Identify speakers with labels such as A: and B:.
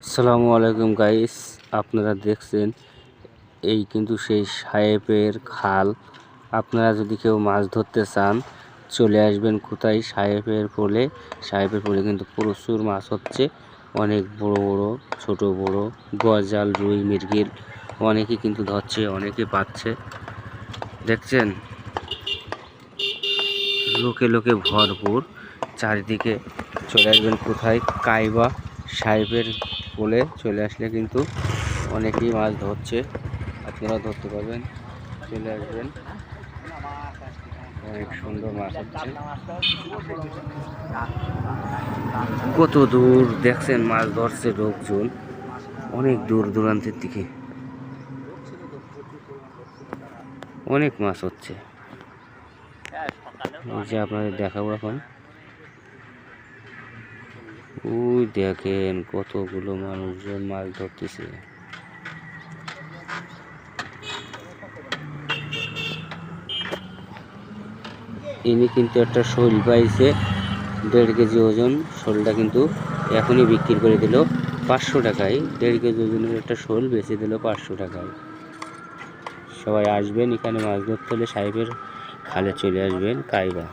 A: আসসালামু আলাইকুম গাইস, আপনারা দেখছেন এই কিন্তু সেই সাহেবের খাল। আপনারা যদি কেউ মাছ ধরতে চান চলে আসবেন কোথায়, সাহেবের পোলে কিন্তু প্রচুর মাছ হচ্ছে। অনেক বড় বড়, ছোট বড়, গজাল, রুই, মৃগেল অনেকে কিন্তু ধরছে, অনেকে পাচ্ছে। দেখছেন লোকে লোকে ভরপুর। চারিদিকে চলে আসবেন কোথায়, কাইবা সাহেবের পোলে চলে আসলে কিন্তু অনেকেই মাছ ধরছে, আপনারা ধরতে পারবেন। চলে আসবেন, অনেক সুন্দর মাছ হচ্ছে। কত দূর দেখছেন মাছ ধরছে লোকজন, অনেক দূর দূরান্তের দিকে অনেক মাছ হচ্ছে। এই যে আপনাদের দেখাবো এখন, ওই দেখেন কতগুলো মানুষজন মাছ ধরতেছে। ইনি কিন্তু একটা শোল পাইছে, 1.5 কেজি ওজন। শোলটা কিন্তু এখনই বিক্রি করে দিল 500 টাকায়। 1.5 কেজি ওজনের একটা শোল বেচে দিল 500 টাকায়। সবাই আসবেন, এখানে মাছ ধরতে হলে সাহেবের খালে চলে আসবেন, কাইবা।